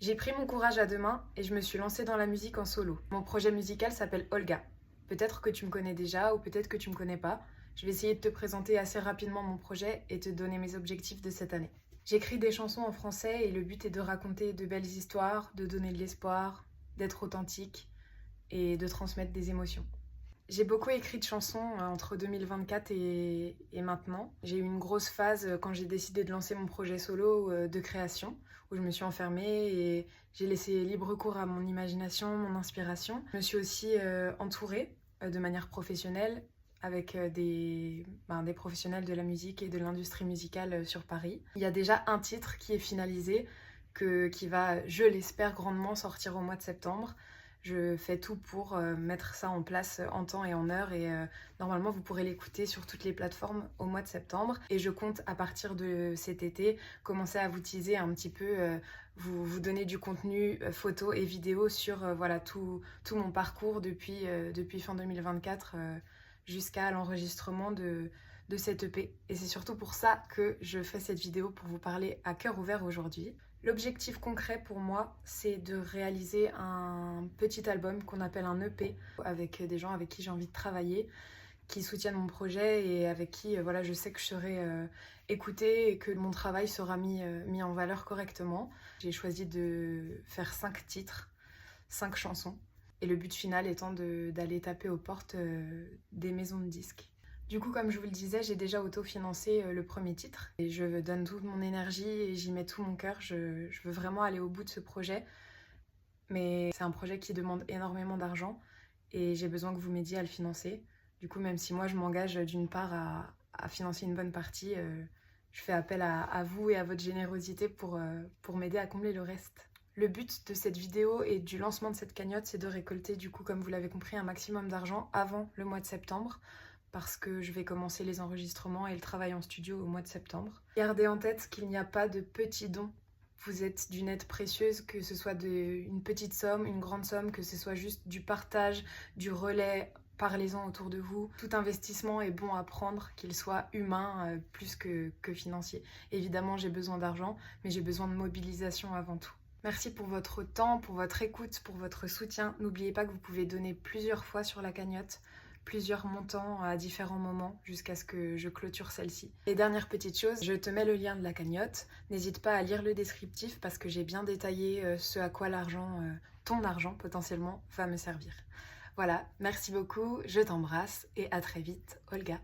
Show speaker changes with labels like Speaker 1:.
Speaker 1: J'ai pris mon courage à deux mains et je me suis lancée dans la musique en solo. Mon projet musical s'appelle Olga. Peut-être que tu me connais déjà ou peut-être que tu me connais pas. Je vais essayer de te présenter assez rapidement mon projet et te donner mes objectifs de cette année. J'écris des chansons en français et le but est de raconter de belles histoires, de donner de l'espoir, d'être authentique et de transmettre des émotions. J'ai beaucoup écrit de chansons entre 2024 et maintenant. J'ai eu une grosse phase quand j'ai décidé de lancer mon projet solo de création, où je me suis enfermée et j'ai laissé libre cours à mon imagination, mon inspiration. Je me suis aussi entourée de manière professionnelle avec des professionnels de la musique et de l'industrie musicale sur Paris. Il y a déjà un titre qui est finalisé, qui va, je l'espère grandement, sortir au mois de septembre. Je fais tout pour mettre ça en place en temps et en heure et normalement vous pourrez l'écouter sur toutes les plateformes au mois de septembre et je compte à partir de cet été commencer à vous teaser un petit peu, vous donner du contenu photo et vidéo sur voilà, tout mon parcours depuis fin 2024 jusqu'à l'enregistrement de cette EP. Et c'est surtout pour ça que je fais cette vidéo pour vous parler à cœur ouvert aujourd'hui. L'objectif concret pour moi, c'est de réaliser un petit album qu'on appelle un EP avec des gens avec qui j'ai envie de travailler, qui soutiennent mon projet et avec qui voilà, je sais que je serai écoutée et que mon travail sera mis en valeur correctement. J'ai choisi de faire 5 titres, 5 chansons et le but final étant d'aller taper aux portes des maisons de disques. Du coup, comme je vous le disais, j'ai déjà autofinancé le premier titre et je donne toute mon énergie et j'y mets tout mon cœur. Je veux vraiment aller au bout de ce projet, mais c'est un projet qui demande énormément d'argent et j'ai besoin que vous m'aidiez à le financer. Du coup, même si moi je m'engage d'une part à financer une bonne partie, je fais appel à vous et à votre générosité pour m'aider à combler le reste. Le but de cette vidéo et du lancement de cette cagnotte, c'est de récolter, du coup, comme vous l'avez compris, un maximum d'argent avant le mois de septembre, parce que je vais commencer les enregistrements et le travail en studio au mois de septembre. Gardez en tête qu'il n'y a pas de petits dons. Vous êtes d'une aide précieuse, que ce soit une petite somme, une grande somme, que ce soit juste du partage, du relais, parlez-en autour de vous. Tout investissement est bon à prendre, qu'il soit humain plus que financier. Évidemment, j'ai besoin d'argent, mais j'ai besoin de mobilisation avant tout. Merci pour votre temps, pour votre écoute, pour votre soutien. N'oubliez pas que vous pouvez donner plusieurs fois sur la cagnotte, plusieurs montants à différents moments jusqu'à ce que je clôture celle-ci. Et dernière petite chose, je te mets le lien de la cagnotte. N'hésite pas à lire le descriptif parce que j'ai bien détaillé ce à quoi ton argent potentiellement, va me servir. Voilà, merci beaucoup, je t'embrasse et à très vite, Olga.